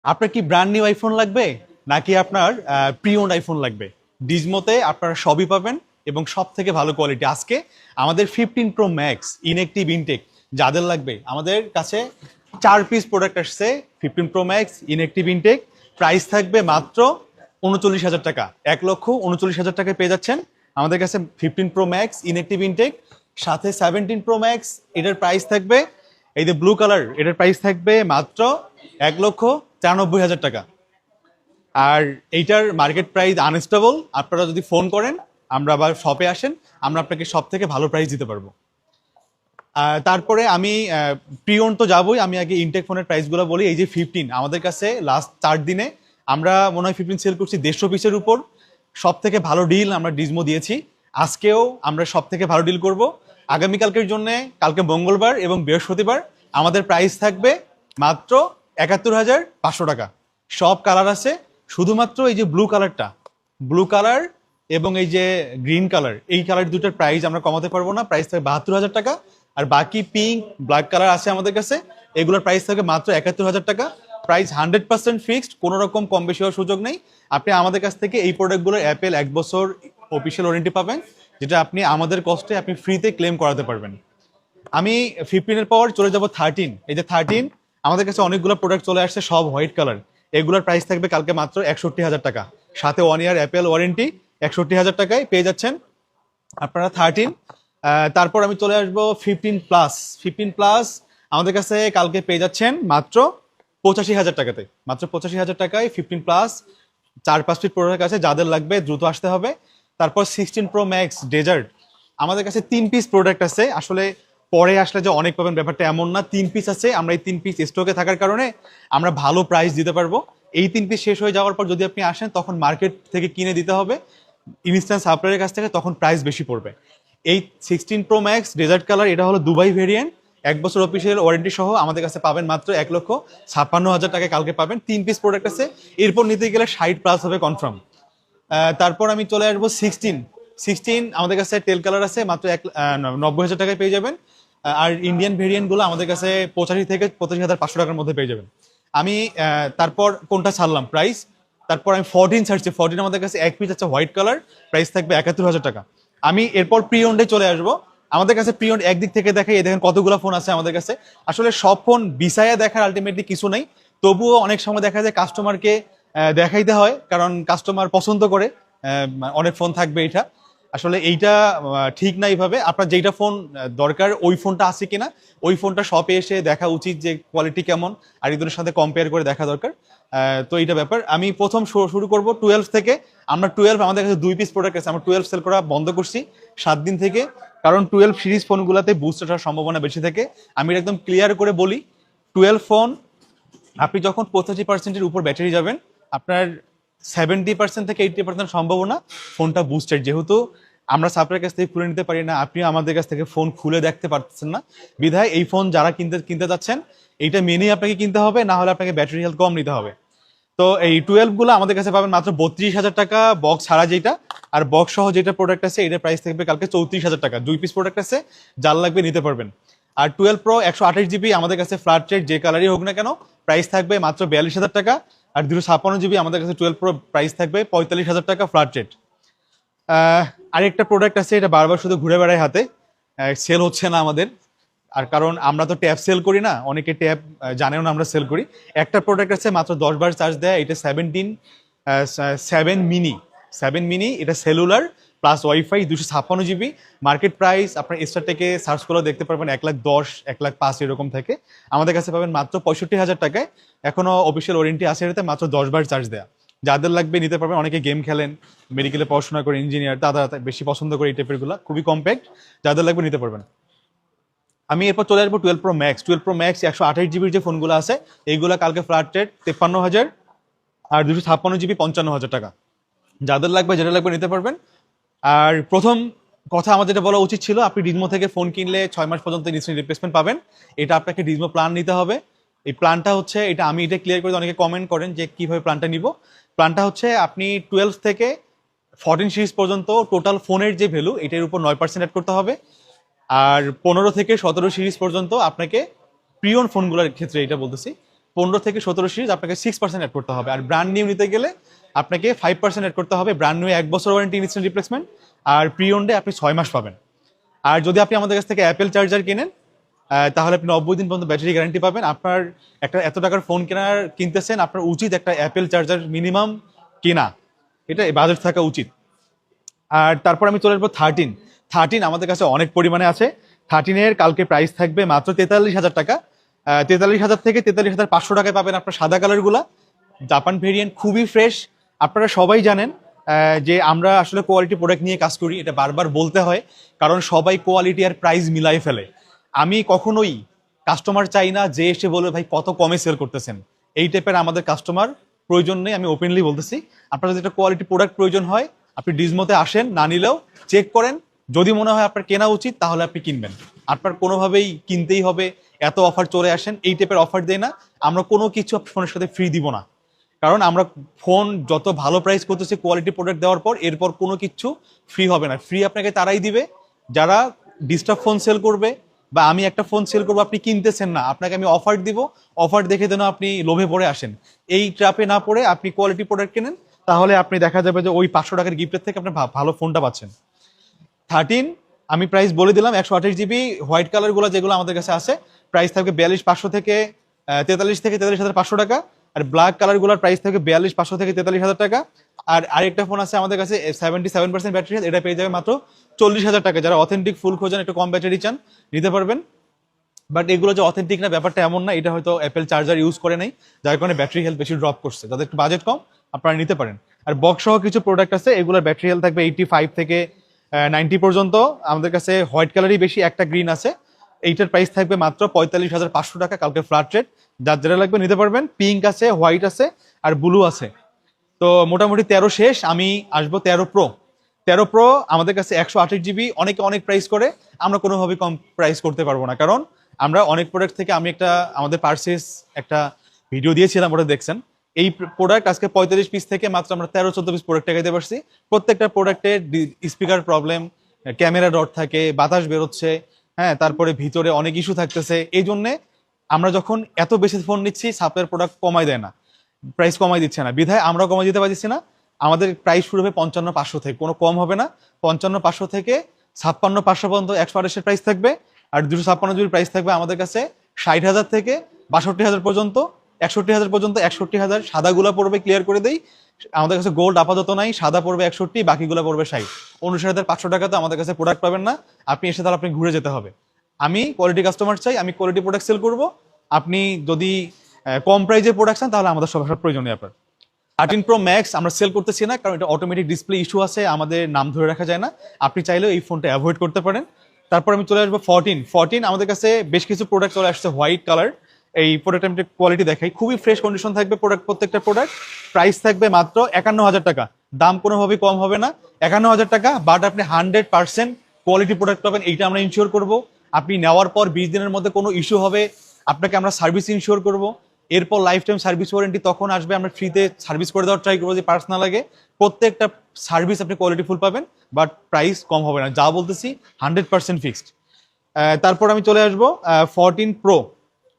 আপনার কি brand new iPhone লাগবে নাকি আপনার প্রি ওন্ড আইফোন লাগবে? ডিজমোতে আপনারা সবই পাবেন এবং সব থেকে ভালো কোয়ালিটি। আজকে আমাদের 15 Pro Max ইনএক্টিভ ইনটেক যাদের লাগবে, আমাদের কাছে 4 পিস প্রোডাক্ট আসছে। 15 Pro Max ইনএক্টিভ ইনটেক প্রাইস থাকবে মাত্র 39,000 টাকা। 1,39,000 টাকায় পেয়ে যাচ্ছেন আমাদের কাছে 15 Pro Max ইনএক্টিভ ইনটেক। সাথে 17 Pro Max, এটার প্রাইস থাকবে, এই যে ব্লু কালার, এটার প্রাইস থাকবে মাত্র 1,93,000 টাকা। আর এইটার মার্কেট প্রাইস আনস্টেবল। আপনারা যদি ফোন করেন, আমরা আবার শপে আসেন, আমরা আপনাকে সব থেকে ভালো প্রাইস দিতে পারবো। তারপরে আমি প্রিওন তো যাবই, আমি আগে ইনটেক ফোনের প্রাইসগুলো বলি। এই যে 15, আমাদের কাছে লাস্ট 4 দিনে আমরা মনে হয় 15 সেল করছি 150 পিসের উপর। সব থেকে ভালো ডিল আমরা ডিজমো দিয়েছি। আজকেও আমরা সব থেকে ভালো ডিল করব। আগামীকালকের জন্য, কালকে মঙ্গলবার এবং বৃহস্পতিবার আমাদের প্রাইস থাকবে মাত্র 71,500 টাকা। সব কালার আছে, শুধুমাত্র এই যে ব্লু কালার এবং এই যে গ্রিন কালার, এই কালার দুটোর প্রাইস আমরা কমাতে পারবো না। প্রাইস থাকবে 72,000 টাকা। আর বাকি পিঙ্ক, ব্ল্যাক কালার আছে আমাদের কাছে, এগুলোর প্রাইস থাকবে মাত্র 71,000 টাকা। প্রাইস 100% ফিক্সড, কোনো রকম কম বেশি হওয়ার সুযোগ নেই। আপনি আমাদের কাছ থেকে এই প্রোডাক্টগুলোর অ্যাপেল 1 বছর অফিসিয়াল ওয়ারেন্টি পাবেন, যেটা আপনি আমাদের কস্টে আপনি ফ্রিতে ক্লেম করাতে পারবেন। আমি 15-এর পর চলে যাব 13। এই যে 13, আমাদের কাছে অনেকগুলো প্রোডাক্ট চলে আসছে, সব হোয়াইট কালার। এগুলোর প্রাইস থাকবে কালকে মাত্র 61,000 টাকা। সাথে 1 ইয়ার অ্যাপেল ওয়ারেন্টি 61,000 টাকায় পেয়ে যাচ্ছেন আপনারা 13। তারপর আমি চলে আসবো 15 প্লাস। 15 প্লাস আমাদের কাছে কালকে পেয়ে যাচ্ছেন মাত্র 85,000 টাকাতে। মাত্র 85,000 টাকায় 15 প্লাস 4-5 ফিট প্রোডাক্ট আছে, যাদের লাগবে দ্রুত আসতে হবে। তারপর 16 Pro Max ডেজার্ট, আমাদের কাছে 3 পিস প্রোডাক্ট আছে। আসলে পরে আসলে যে অনেক পাবেন ব্যাপারটা এমন না, 3 পিস আছে। আমরা এই 3 পিস স্টকে থাকার কারণে আমরা ভালো প্রাইস দিতে পারবো। এই 3 পিস শেষ হয়ে যাওয়ার পর যদি আপনি আসেন, তখন মার্কেট থেকে কিনে দিতে হবে ইনস্ট্যান্ট সাপ্লাইয়ের কাছ থেকে, তখন প্রাইস বেশি পড়বে। এই 16 Pro Max ডেজার্ট কালার, এটা হলো দুবাই ভেরিয়েন্ট। 1 বছর অফিসিয়াল ওয়ারেন্টি সহ আমাদের কাছে পাবেন মাত্র 1,56,000 টাকায় কালকে পাবেন। 3 পিস প্রোডাক্ট আছে, এরপর নিতে গেলে 60+ হবে কনফার্ম। তারপর আমি চলে আসবো 16। আমাদের কাছে টেল কালার আছে, মাত্র 90,000 টাকায় পেয়ে যাবেন। আর ইন্ডিয়ান ভেরিয়েন্টগুলো আমাদের কাছে 85 থেকে 85,500 টাকার মধ্যে পেয়ে যাবেন। আমি তারপর কোনটা ছাড়লাম প্রাইস, তারপর আমি 14 ছাড়ছি। 14 আমাদের কাছে 1 পিস আছে হোয়াইট কালার, প্রাইস থাকবে 71,000 টাকা। আমি এরপর প্রি ওন্ডে চলে আসবো। আমাদের কাছে প্রি ওন্ড একদিক থেকে দেখাই, এই দেখেন কতগুলো ফোন আছে আমাদের কাছে। আসলে সব ফোন বিছায়া দেখার আলটিমেটলি কিছু নেই, তবুও অনেক সময় দেখা যায় কাস্টমারকে দেখাইতে হয়, কারণ কাস্টমার পছন্দ করে অনেক ফোন থাকবে। এটা আসলে এইটা ঠিক না। এইভাবে আপনার যেটা ফোন দরকার, ওই ফোনটা আছে কিনা, ওই ফোনটা শপে এসে দেখা উচিত যে কোয়ালিটি কেমন, আর এগুলোর সাথে কম্পেয়ার করে দেখা দরকার। তো এইটা ব্যাপার। আমি প্রথম শুরু করব 12 থেকে। আমরা 12, আমাদের কাছে 2 পিস প্রোডাক্ট আছে। আমরা 12 সেল করা বন্ধ করছি 7 দিন থেকে, কারণ 12 সিরিজ ফোনগুলোতে বুস্ট আসার সম্ভাবনা বেশি থাকে। আমি এটা একদম ক্লিয়ার করে বলি, 12 ফোন আপনি যখন 85%-এর উপর ব্যাটারি যাবেন, আপনার 70% থেকে 80% সম্ভাবনা ফোনটা বুস্টেড। যেহেতু আমরা সাপ্লাইয়ের কাছ থেকে খুলে নিতে পারি না, আপনিও আমাদের কাছ থেকে ফোন খুলে দেখতে পারতেছেন না, বিধায় এই ফোন যারা কিনতে যাচ্ছেন, এইটা মেনেই আপনাকে কিনতে হবে, না হলে আপনাকে ব্যাটারি হেলথ কম নিতে হবে। তো এই 12 গুলো আমাদের কাছে পাবেন মাত্র 32,000 টাকা বক্স ছাড়া যেটা, আর বক্স সহ যেটা প্রোডাক্ট আছে এটার প্রাইস থাকবে কালকে 34,000 টাকা। 2 পিস প্রোডাক্ট আছে, যার লাগবে নিতে পারবেন। আর 12 Pro 128 GB আমাদের কাছে ফ্ল্যাট রেট, যে কালারই হোক না কেন, প্রাইস থাকবে মাত্র 42,000 টাকা। আর 256 GB আমাদের কাছে 12 Pro প্রাইস থাকবে 45,000 টাকা ফ্ল্যাট রেট। আরেকটা প্রোডাক্ট আছে, এটা বারবার শুধু ঘুরে বেড়ায় হাতে, সেল হচ্ছে না আমাদের। আর কারণ আমরা তো ট্যাব সেল করি না, অনেকে ট্যাব জানেও না আমরা সেল করি। একটা প্রোডাক্ট আছে মাত্র 10 বার চার্জ দেয়, এটা 7 মিনি, এটা cellular plus wifi, 256 GB। Market price আপনার স্টার থেকে সার্চ করে দেখতে পারবেন 1,10,000, 1,05,000 এরকম থেকে। আমাদের কাছে পাবেন মাত্র 65,000 টাকায়। এখনো অফিসিয়াল ওয়ারেন্টি আছে এটাতে, মাত্র 10 বার চার্জ দেয়া। যাদের লাগবে নিতে পারবেন। অনেকে গেম খেলেন, মেডিকেলে পড়াশোনা করে, ইঞ্জিনিয়ার, তারা বেশি পছন্দ করে এই টাইপের গুলা, খুবই কম্প্যাক্ট, যাদের লাগবে নিতে পারবেন। আমি এরপর চলে আসবো 12 Pro Max। 12 Pro Max 128 GB যে ফোনগুলো আছে, এইগুলো কালকে ফ্ল্যাট রেট 53,000, আর 256 GB 55,000 টাকা। যাদের লাগবে, যেটা লাগবে নিতে পারবেন। আর প্রথম কথা আমার যেটা বলা উচিত ছিল, আপনি ডিজমো থেকে ফোন কিনলে 6 মাস পর্যন্ত ইনস্ট্যান্ট রিপ্লেসমেন্ট পাবেন। এটা আপনাকে ডিজমো প্ল্যান নিতে হবে। এই প্ল্যানটা হচ্ছে, এটা আমি এটা ক্লিয়ার করে, অনেকে কমেন্ট করেন যে কিভাবে প্ল্যানটা নিব। প্ল্যানটা হচ্ছে, আপনি 12 থেকে 14 সিরিজ পর্যন্ত টোটাল ফোনের যে ভ্যালু, এটার উপর 9% অ্যাড করতে হবে। আর 15 থেকে 17 সিরিজ পর্যন্ত আপনাকে প্রিয়ন ফোনগুলোর ক্ষেত্রে এটা বলতেছি, 15 থেকে 17 সিরিজ আপনাকে 6% অ্যাড করতে হবে, আর ব্র্যান্ড নিউ নিতে গেলে আপনাকে 5% অ্যাড করতে হবে। ব্র্যান্ড নিউ 1 বছর ওয়ারেন্টি ইনস্ট্যান্ট রিপ্লেসমেন্ট, আর প্রি ওন্ডে আপনি 6 মাস পাবেন। আর যদি আপনি আমাদের কাছ থেকে অ্যাপেল চার্জার কিনেন তাহলে আপনি 90 দিন পর্যন্ত ব্যাটারি গ্যারান্টি পাবেন। আপনার একটা এত টাকার ফোন কিনতেছেন, আপনার উচিত একটা অ্যাপেল চার্জার মিনিমাম কেনা, এটা বাজেট থাকা উচিত। আর তারপর আমি চলে আসবো 13 আমাদের কাছে অনেক পরিমাণে আছে। 13-এর কালকে প্রাইস থাকবে মাত্র 43,000 টাকা। 43,000 থেকে 43,500 টাকায় পাবেন আপনার সাদা কালারগুলা, জাপান ভেরিয়েন্ট, খুবই ফ্রেশ। আপনারা সবাই জানেন যে আমরা আসলে কোয়ালিটি প্রোডাক্ট নিয়ে কাজ করি, এটা বারবার বলতে হয়, কারণ সবাই কোয়ালিটি আর প্রাইস মিলাই ফেলে। আমি কখনোই কাস্টমার চাই না যে এসে বলবে ভাই কত কমে সেল করতেছেন, এই টাইপের আমাদের কাস্টমার প্রয়োজন নেই। আমি ওপেনলি বলতেছি, আপনার যদি একটা কোয়ালিটি প্রোডাক্ট প্রয়োজন হয় আপনি ডিজমোতে আসেন, না নিলেও চেক করেন, যদি মনে হয় আপনার কেনা উচিত তাহলে আপনি কিনবেন। আপনার কোনোভাবেই কিনতেই হবে এত অফার চলে আসেন, এই টাইপের অফার দেয় না আমরা, কোনো কিছু ফোনের সাথে ফ্রি দিব না। কারণ আমরা ফোন যত ভালো প্রাইস করতেছি কোয়ালিটি প্রোডাক্ট দেওয়ার পর, এরপর কোনো কিছু ফ্রি হবে না। ফ্রি আপনাকে তারাই দিবে যারা ডিস্টার্ব ফোন সেল করবে, বা আমি একটা ফোন সেল করবো আপনি কিনতেছেন না, আপনাকে আমি অফার দিব, অফার দেখে যেন আপনি লোভে পড়ে আসেন। এই ট্র্যাপে না পড়ে আপনি কোয়ালিটি প্রোডাক্ট কেনেন, তাহলে আপনি দেখা যাবে যে ওই 500 টাকার গিফটের থেকে আপনি ভালো ফোনটা পাচ্ছেন। 13 আমি প্রাইস বলে দিলাম, 128 GB হোয়াইট কালারগুলো যেগুলো আমাদের কাছে আছে প্রাইস থাকবে 42,500 থেকে 43,500 টাকা। আর ব্ল্যাক কালারগুলোর প্রাইস থাকবে 42,500 থেকে 43,000 টাকা। আর আরেকটা ফোন আছে আমাদের কাছে 77% ব্যাটারি, এটা পেয়ে যাবে মাত্র 40,000 টাকা। যারা অথেন্টিক ফুল খোঁজেন, একটু কম ব্যাটারি চান, নিতে পারবেন। বাট এগুলো যে অথেন্টিক না ব্যাপারটা এমন না, এটা হয়তো অ্যাপেল চার্জার ইউজ করে নেই, যার কারণে ব্যাটারি হেলথ বেশি ড্রপ করছে। যাদের একটু বাজেট কম আপনারা নিতে পারেন। আর বক্স সহ কিছু প্রোডাক্ট আছে, এগুলোর ব্যাটারি হেলথ থাকবে 85 থেকে 90 পর্যন্ত। আমাদের কাছে হোয়াইট কালারই বেশি, একটা গ্রিন আছে, এইটার প্রাইস থাকবে মাত্র 45,500 টাকা কালকে ফ্ল্যাট রেট। যার যেটা লাগবে নিতে পারবেন। পিঙ্ক আছে, হোয়াইট আছে, আর ব্লু আছে। তো মোটামুটি 13 শেষ, আমি আসবো 13 প্রো। 13 প্রো আমাদের কাছে 128 GB, অনেকে অনেক প্রাইস করে, আমরা কোনোভাবেই কম প্রাইস করতে পারবো না, কারণ আমরা অনেক প্রোডাক্ট থেকে, আমি আমাদের পার্সেস একটা ভিডিও দিয়েছিলাম, ওটা দেখছেন। এই প্রোডাক্ট আজকে 45 পিস থেকে মাত্র আমরা 13-14 পিস প্রোডাক্ট টাকা দিতে পারছি। প্রত্যেকটা প্রোডাক্টের স্পিকার প্রবলেম, ক্যামেরা ডট থাকে, বাতাস বেরোচ্ছে, হ্যাঁ, তারপরে ভিতরে অনেক ইস্যু থাকতেছে। এই জন্যে আমরা যখন এত বেশি ফোন নিচ্ছি, সাপ্লায়ার প্রোডাক্ট কমাই দেয় না, প্রাইস কমাই দিচ্ছে না, বিধায় আমরাও কমাই দিতে পারছি না। আমাদের প্রাইস শুরু হবে 55,500 থেকে, কোনো কম হবে না। 55,500 থেকে 56,500 পর্যন্ত 128-এর প্রাইস থাকবে। আর 256 জিবির প্রাইস থাকবে আমাদের কাছে 60,000 থেকে 62,000 পর্যন্ত, 61,000 পর্যন্ত। 61,000 সাদাগুলা পড়বে, ক্লিয়ার করে দেই, আমাদের কাছে গোল্ড আপাতত নাই, সাদা পড়বে 61, বাকিগুলো পড়বে 60। 59,500 টাকাতে আমাদের কাছে প্রোডাক্ট পাবেন না, আপনি এসে তাহলে আপনি ঘুরে যেতে হবে। আমি কোয়ালিটি কাস্টমার চাই, আমি কোয়ালিটি প্রোডাক্ট সেল করব। আপনি যদি কম প্রাইজের প্রোডাক্ট চান তাহলে আমাদের সবার প্রয়োজন নেই আপনার। 13 Pro Max আমরা সেল করতেছি না, কারণ এটা অটোমেটিক ডিসপ্লে ইস্যু আছে, আমাদের নাম ধরে রাখা যায় না। আপনি চাইলেও এই ফোনটা অ্যাভয়েড করতে পারেন। তারপর আমি চলে আসবো 14 আমাদের কাছে বেশ কিছু প্রোডাক্ট চলে আসছে হোয়াইট কালার। এই প্রোডাক্ট আমি কোয়ালিটি দেখাই, খুবই ফ্রেশ কন্ডিশন থাকবে প্রোডাক্ট, প্রত্যেকটা প্রোডাক্ট। প্রাইস থাকবে মাত্র 51,000 টাকা, দাম কোনোভাবেই কম হবে না, 51,000 টাকা। বাট আপনি 100% কোয়ালিটি প্রোডাক্ট পাবেন, এইটা আমরা ইনশিওর করব। আপনি নেওয়ার পর 20 দিনের মধ্যে কোনো ইস্যু হবে, আপনাকে আমরা সার্ভিস ইনশিওর করব। এরপর লাইফ টাইম সার্ভিস ওয়ারেন্টি তখন আসবে, আমরা ফ্রিতে সার্ভিস করে দেওয়ার ট্রাই করবো, যদি পার্স না লাগে। প্রত্যেকটা সার্ভিস আপনি কোয়ালিটি ফুল পাবেন, বাট প্রাইস কম হবে না, যা বলতেছি 100% ফিক্সড। তারপর আমি চলে আসবো 14 Pro,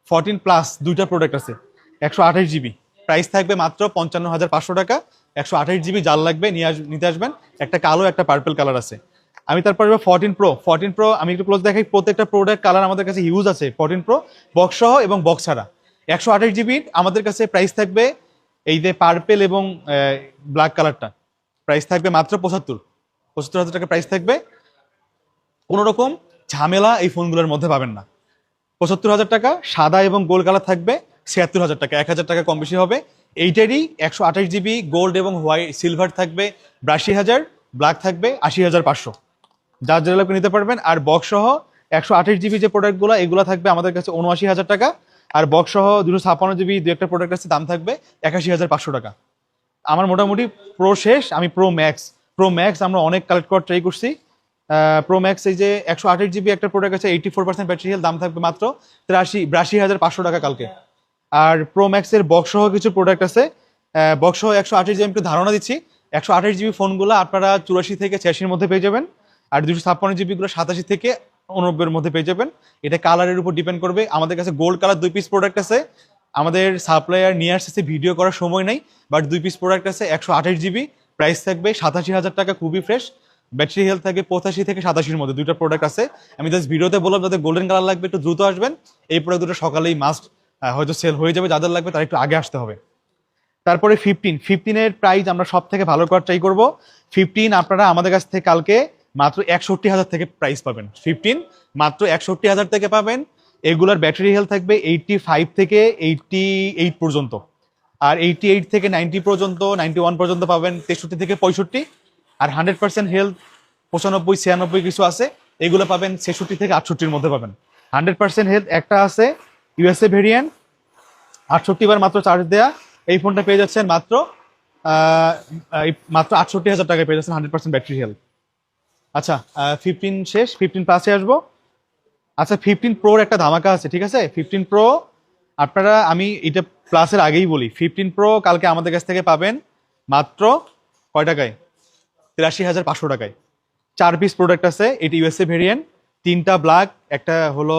14 Plus, দুইটা প্রোডাক্ট আছে, 128 GB, প্রাইস থাকবে মাত্র 55,500 টাকা। 128 GB যার লাগবে নিতে আসবেন, একটা কালো একটা পার্পল কালার আছে। আমি তারপর 14 Pro আমি একটু ক্লোজ দেখাই, প্রত্যেকটা প্রোডাক্ট কালার আমাদের কাছে হিউজ আছে। 14 Pro বক্স সহ এবং বক্স ছাড়া 128 GB আমাদের কাছে প্রাইস থাকবে, এই যে পার্পেল এবং ব্ল্যাক কালারটা প্রাইস থাকবে মাত্র 75,000 টাকা প্রাইস থাকবে। কোনো রকম ঝামেলা এই ফোনগুলোর মধ্যে পাবেন না। 75,000 টাকা, সাদা এবং গোল্ড কালার থাকবে 76,000 টাকা, 1,000 টাকা কম বেশি হবে। এইটারই 128 GB গোল্ড এবং হোয়াইট সিলভার থাকবে 82,000, ব্ল্যাক থাকবে 80,500, যার যেটা লাগবে নিতে পারবেন। আর বক্স সহ 128 GB যে প্রোডাক্টগুলো, এগুলো থাকবে আমাদের কাছে 79,000 টাকা। আর বক্স সহ 256 GB দু একটা প্রোডাক্ট আছে, দাম থাকবে 81,500 টাকা। আমার মোটামুটি প্রো শেষ, আমি প্রো ম্যাক্স আমরা অনেক কালেক্ট করার ট্রাই করছি। প্রো ম্যাক্স এই যে 128 GB একটা প্রোডাক্ট আছে, 84% ব্যাটারি হেলথ, দাম থাকবে মাত্র 82,500 টাকা কালকে। আর প্রো ম্যাক্সের বক্স সহ কিছু প্রোডাক্ট আছে, বক্স সহ 128 GB, একটু ধারণা দিচ্ছি, 128 GB ফোনগুলো আপনারা 84 থেকে 86-এর মধ্যে পেয়ে যাবেন। আর 256 GB গুলো 87 থেকে 89-এর মধ্যে পেয়ে যাবেন। এটা কালারের উপর ডিপেন্ড করবে। আমাদের কাছে গোল্ড কালার 2 পিস প্রোডাক্ট আছে, আমাদের সাপ্লায়ার নিয়ে আসছে, ভিডিও করার সময় নেই, বাট 2 পিস প্রোডাক্ট আছে 128 GB, প্রাইস থাকবে 87,000 টাকা, খুবই ফ্রেশ। ব্যাটারি হেলথ থাকবে 85 থেকে 87-র মধ্যে, দুইটা প্রোডাক্ট আছে। আমি জাস্ট ভিডিওতে বললাম যাদের গোল্ডেন কালার লাগবে একটু দ্রুত আসবেন, এই প্রোডাক্ট দুটো সকালেই মাস্ট হয়তো সেল হয়ে যাবে, যাদের লাগবে তারা একটু আগে আসতে হবে। তারপরে 15-এর প্রাইস আমরা সব থেকে ভালো করার ট্রাই করবো। 15 আপনারা আমাদের কাছ থেকে কালকে মাত্র 61,000 থেকে প্রাইস পাবেন। 15 মাত্র 61,000 থেকে পাবেন। এগুলার ব্যাটারি হেলথ থাকবে 85 থেকে 88 পর্যন্ত, আর 88 থেকে 90 পর্যন্ত, 91 পর্যন্ত পাবেন 63 থেকে 65। আর 100% হেলথ 95-96 কিছু আছে, এগুলো পাবেন 66 থেকে 68-র মধ্যে পাবেন। 100% হেলথ একটা আছে ইউএসএ ভেরিয়েন্ট, 68 বার মাত্র চার্জ দেয়া, এই ফোনটা পেয়ে যাচ্ছেন মাত্র মাত্র 68,000 টাকায় পেয়ে যাচ্ছেন 100% ব্যাটারি হেলথ। আচ্ছা, 15 শেষ, 15 প্লাসে আসবো। আচ্ছা, 15 প্রোর একটা ধামাকা আছে, ঠিক আছে? 15 প্রো আপনারা, আমি এটা প্লাসের আগেই বলি, 15 প্রো কালকে আমাদের কাছ থেকে পাবেন মাত্র কয় টাকায়? 83,500 টাকায়। 4 পিস প্রোডাক্ট আছে, এটি ইউএসএ ভেরিয়েন্ট, 3টা ব্ল্যাক, একটা হলো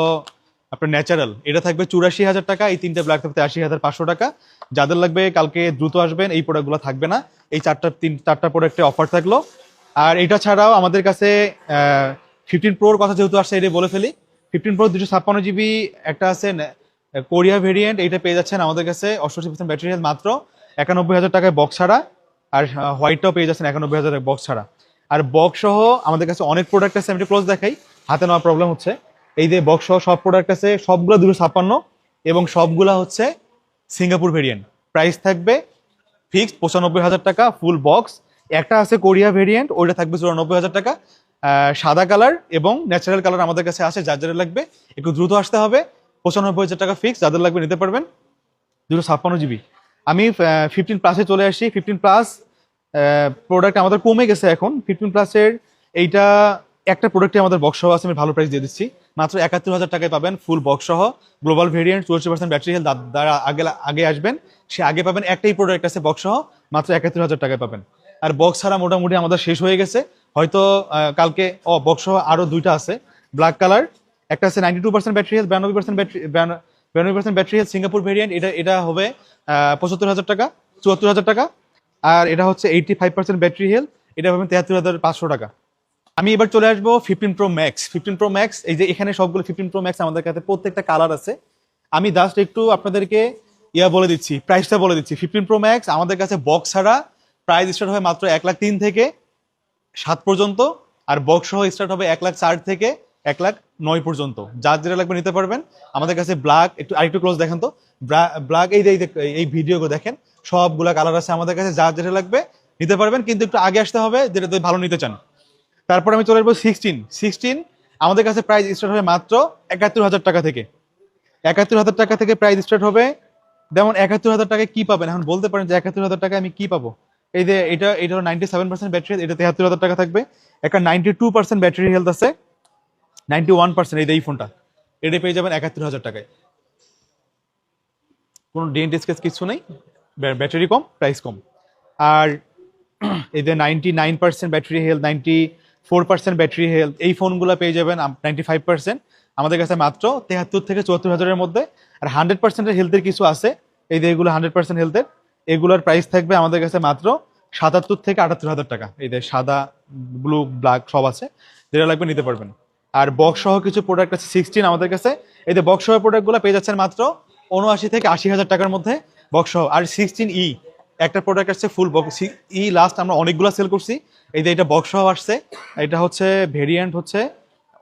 আপনার ন্যাচারাল, এটা থাকবে 84,000 টাকা, এই 3টা ব্ল্যাক থাকবে 83,500 টাকা। যাদের লাগবে কালকে দ্রুত আসবেন, এই প্রোডাক্টগুলো থাকবে না, এই চারটা প্রোডাক্টে অফার থাকলো। আর এটা ছাড়াও আমাদের কাছে 15 প্রোর কথা যেহেতু আসছে, এটা বলে ফেলি। 15 প্রো 256 GB একটা আছে কোরিয়া ভেরিয়েন্ট, এইটা পেয়ে যাচ্ছেন আমাদের কাছে 68% ব্যাটারি হেলথ মাত্র 91,000 টাকায় বক্স ছাড়া। আর হোয়াইটটাও পেয়ে যাচ্ছেন 91,000 টাকা বক্স ছাড়া। আর বক্স সহ আমাদের কাছে অনেক প্রোডাক্ট আছে, আমি একটু ক্লোজ দেখাই, হাতে নেওয়ার প্রবলেম হচ্ছে। এই যে বক্স সহ সব প্রোডাক্ট আছে, সবগুলো 256 এবং সবগুলা হচ্ছে সিঙ্গাপুর ভেরিয়েন্ট। প্রাইস থাকবে ফিক্সড 95,000 টাকা ফুল বক্স। একটা আছে কোরিয়া ভেরিয়েন্ট, ওইটা থাকবে 94,000 টাকা। সাদা কালার এবং ন্যাচারাল কালার আমাদের কাছে আছে, যার যাদের লাগবে একটু দ্রুত আসতে হবে। 95,000 টাকা ফিক্স, যাদের লাগবে নিতে পারবেন। 256 GB। আমি 15 প্লাসে চলে আসি। 15 প্লাস প্রোডাক্ট আমাদের কমে গেছে এখন। 15 প্লাসের এইটা একটা প্রোডাক্টে আমাদের বক্স সহ আছে, আমি ভালো প্রাইস দিয়ে দিচ্ছি, মাত্র 71,000 টাকায় পাবেন ফুল বক্স সহ গ্লোবাল ভেরিয়েন্ট, 84% ব্যাটারি হেলথ। যারা আগে আসবেন সে আগে পাবেন, একটাই প্রোডাক্ট আছে বক্স সহ, মাত্র 71,000 টাকায় পাবেন। আর বক্স ছাড়া মোটামুটি আমাদের শেষ হয়ে গেছে, হয়তো কালকে বক্স সহ আরো দুইটা আছে ব্ল্যাক কালার, একটা আছে 92% battery health, 92% battery, 92% battery health Singapore variant, এটা হবে 75,000 টাকা, 74,000 টাকা। আর এটা হচ্ছে 85% ব্যাটারি হেলথ, এটা পাবেন 73,500 টাকা। আমি এবার চলে আসবো 15 প্রো ম্যাক্স। 15 প্রো ম্যাক্স, এই যে এখানে সবগুলো 15 প্রো ম্যাক্স আমাদের কাছে প্রত্যেকটা কালার আছে। আমি জাস্ট একটু আপনাদেরকে বলে দিচ্ছি, প্রাইসটা বলে দিচ্ছি। 15 প্রো ম্যাক্স আমাদের কাছে বক্স ছাড়া প্রাইস স্টার্ট হয় মাত্র 1,03,000 থেকে 7 পর্যন্ত, আর বক্স সহ স্টার্ট হবে 1,04,000 থেকে 1,09,000 পর্যন্ত। যার যেটা লাগবে নিতে পারবেন আমাদের কাছে। ব্ল্যাক একটু আরেকটু ক্লোজ দেখেন তো, ব্ল্যাক এই ভিডিওগুলো দেখেন, সবগুলা কালার আছে আমাদের কাছে, যার যেটা লাগবে নিতে পারবেন, কিন্তু একটু আগে আসতে হবে যেটা ভালো নিতে চান। তারপর আমি চলে আসবো 16 আমাদের কাছে প্রাইস স্টার্ট হবে মাত্র 71,000 টাকা থেকে। 71,000 টাকা থেকে প্রাইস স্টার্ট হবে। যেমন 71,000 টাকায় কি পাবেন এখন বলতে পারেন যে 71,000 টাকায় আমি কি পাবো? এই যে এটা 97% ব্যাটারি, এটা 73,000 টাকা থাকবে। একটা 92% ব্যাটারি হেলথ আছে, 91%, এই ফোনটা এটা পেয়ে যাবেন 71,000 টাকায়। কোনো ডেন্ট স্কেচ কিছু নেই, ব্যাটারি কম, প্রাইস কম। আর এই যে 99% ব্যাটারি হেলথ, 94% ব্যাটারি হেলথ, এই ফোনগুলো পেয়ে যাবেন 95% আমাদের কাছে মাত্র 73 থেকে 74,000-এর মধ্যে। আর 100% হেলথের কিছু আছে, এই যে এগুলো 100% হেলথের, এগুলোর প্রাইস থাকবে আমাদের কাছে মাত্র 77 থেকে 78,000 টাকা। এই যে সাদা, ব্লু, ব্ল্যাক সব আছে, যেটা লাগবে নিতে পারবেন। আর বক্স সহ কিছু প্রোডাক্ট আছে 16 আমাদের কাছে, এই যে বক্স সহ প্রোডাক্টগুলো পেয়ে যাচ্ছেন মাত্র 79 থেকে 80,000 টাকার মধ্যে বক্স সহ। আর 16E একটা প্রোডাক্ট আসছে ফুল বক্স, লাস্ট আমরা অনেকগুলো সেল করছি, এই যে এটা বক্স সহ আসছে। এটা হচ্ছে ভেরিয়েন্ট হচ্ছে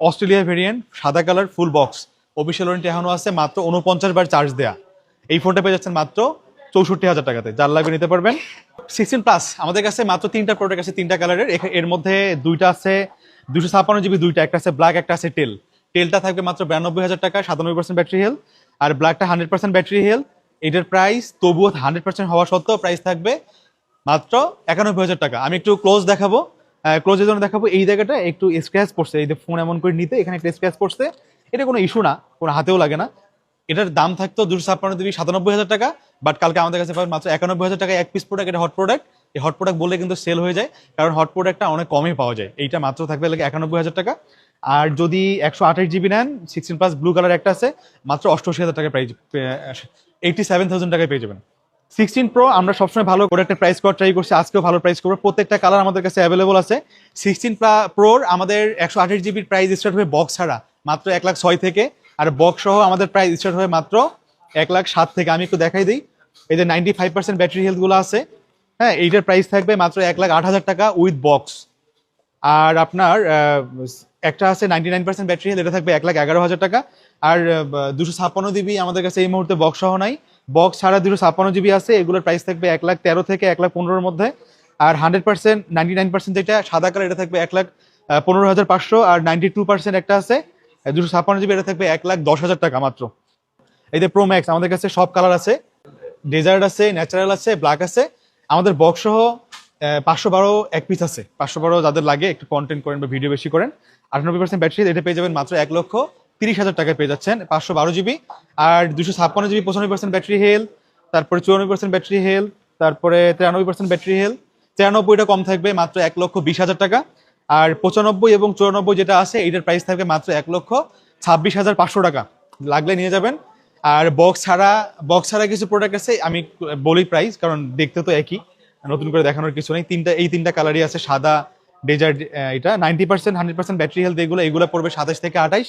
অস্ট্রেলিয়া ভেরিয়েন্ট, সাদা colour, full box, official warranty এখনো আছে, মাত্র 49 বার চার্জ দেয়া। এই ফোনটা পেয়ে যাচ্ছেন মাত্র 64,000 টাকাতে, যার লাগবে নিতে পারবেন। 16 প্লাস আমাদের কাছে মাত্র 3টা প্রোডাক্ট আছে, 3টা কালারের। এর মধ্যে দুইটা আছে 256 GB, দুইটা, একটা আছে ব্ল্যাক, একটা আছে টেলটা থাকবে মাত্র 92,000 টাকা, 97% ব্যাটারি হেলথ। আর ব্ল্যাকটা 100% ব্যাটারি হেলথ। এটার প্রাইস তবুও 100% হওয়া সত্ত্বেও প্রাইস থাকবে মাত্র 91,000 টাকা। আমি একটু ক্লোজ দেখাবো, ক্লোজের জন্য দেখাবো। এই জায়গাটা একটু স্ক্র্যাচ পড়ছে, এই যে ফোন এমন করে নিতে এখানে একটা স্ক্র্যাচ পড়ছে, এটা কোনো ইস্যু না, কোনো হাতেও লাগে না। এটার দাম থাকতো 256 97,000 টাকা, বাট কালকে আমাদের কাছে পাবেন মাত্র 91,000 টাকা এক পিস প্রোডাক্ট। এটা হট প্রোডাক্ট, এই হট প্রোডাক্ট বললে কিন্তু সেল হয়ে যায়, কারণ হট প্রোডাক্টটা অনেক কমই পাওয়া যায়। এইটা মাত্র থাকবে লাগে 91,000 টাকা। আর যদি 128 জিবি নেন 16+ ব্লু কালার একটা আছে, মাত্র 88,000 টাকা প্রাইস, 87,000 টাকায় পেয়ে যাবেন। 16 Pro আমরা সবসময় ভালো করে একটা প্রাইস করার ট্রাই করছি, আজকেও ভালো প্রাইস করবো। প্রত্যেকটা কালার আমাদের কাছে অ্যাভেলেবল আছে। 16 Pro আমাদের 128 জিবির প্রাইস স্টার্ট হয়ে বক্স ছাড়া মাত্র 1,06,000 থেকে, আর বক্স সহ আমাদের প্রাইস স্টার্ট হয়ে মাত্র 1,07,000 থেকে। আমি একটু দেখাই দিই, এই যে 95% ব্যাটারি হেলথগুলো আছে, হ্যাঁ, এইটার প্রাইস থাকবে মাত্র 1,08,000 টাকা উইথ বক্স। আর আপনার একটা আছে 99% ব্যাটারি হেলথ, এটা থাকবে 1,11,000 টাকা। আর 256 জিবি আমাদের কাছে এই মুহূর্তে বক্স সহ নাই, বক্স ছাড়া 256 জিবি আছে, এগুলোর প্রাইস থাকবে 1,13,000 থেকে 1,15,000 মধ্যে। আর 100% 99% যেটা সাদা কালার, এটা থাকবে 1,15,500। আর 92% একটা আছে 256 জিবি, এটা থাকবে 1,10,000 টাকা মাত্র। এই যে প্রো ম্যাক্স আমাদের কাছে সব কালার আছে, ডেজার্ট আছে, ন্যাচারাল আছে, ব্ল্যাক আছে। আমাদের বক্স সহ 512 এক পিস আছে। 512 যাদের লাগে, একটু কন্টেন্ট করেন বা ভিডিও বেশি করেন, 98% ব্যাটারি, এটা পেয়ে যাবেন মাত্র 1,30,000 টাকায় পেয়ে যাচ্ছেন 512 জিবি। আর 256 জিবি 95% ব্যাটারি হেলথ, তারপরে 94% ব্যাটারি হেলথ, তারপরে 93% ব্যাটারি হেলথ। 93টা কম থাকবে মাত্র 1,20,000 টাকা। আর 95 এবং 94 যেটা আছে, এটার প্রাইস থাকবে মাত্র 1,26,500 টাকা, লাগলে নিয়ে যাবেন। আর বক্স ছাড়া কিছু প্রোডাক্ট আছে, আমি বলি প্রাইস, কারণ দেখতে তো একই, নতুন করে দেখানোর কিছু নেই। এই তিনটা কালারই আছে, সাদা, ডেজার্ট, এটা 90% 100% ব্যাটারি হেলথ, এগুলো পড়বে 27 থেকে 28।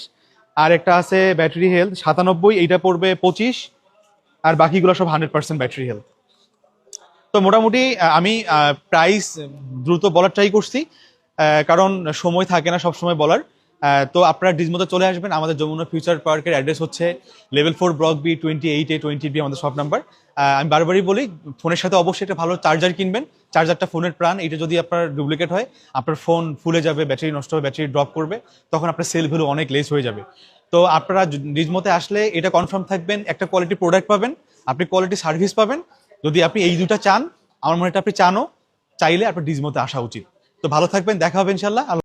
আর একটা আছে ব্যাটারি হেলথ 97, এইটা পড়বে 25। আর বাকিগুলো সব 100% ব্যাটারি হেলথ। তো মোটামুটি আমি প্রাইস দ্রুত বলার ট্রাই করছি, কারণ সময় থাকে না সব সময় বলার। তো আপনারা ডিজমোতে চলে আসবেন, আমাদের যমুনা ফিউচার পার্কের অ্যাড্রেস হচ্ছে লেভেল 4 ব্লক বি 28A20B আমাদের শপ নাম্বার। আমি বারবারই বলি, ফোনের সাথে অবশ্যই একটা ভালো চার্জার কিনবেন। চার্জারটা ফোনের প্রাণ, এটা যদি আপনার ডুপ্লিকেট হয়, আপনার ফোন ফুলে যাবে, ব্যাটারি নষ্ট হবে, ব্যাটারি ড্রপ করবে, তখন আপনার সেল ভ্যালু অনেক লেস হয়ে যাবে। তো আপনারা ডিজমোতে আসলে এটা কনফার্ম থাকবেন, একটা কোয়ালিটি প্রোডাক্ট পাবেন, আপনি কোয়ালিটি সার্ভিস পাবেন। যদি আপনি এই দুটা চান, আমার মনে হয় আপনি চাইলে আপনার ডিজমোতে আসা উচিত। তো ভালো থাকবেন, দেখা হবে ইনশাল্লাহ।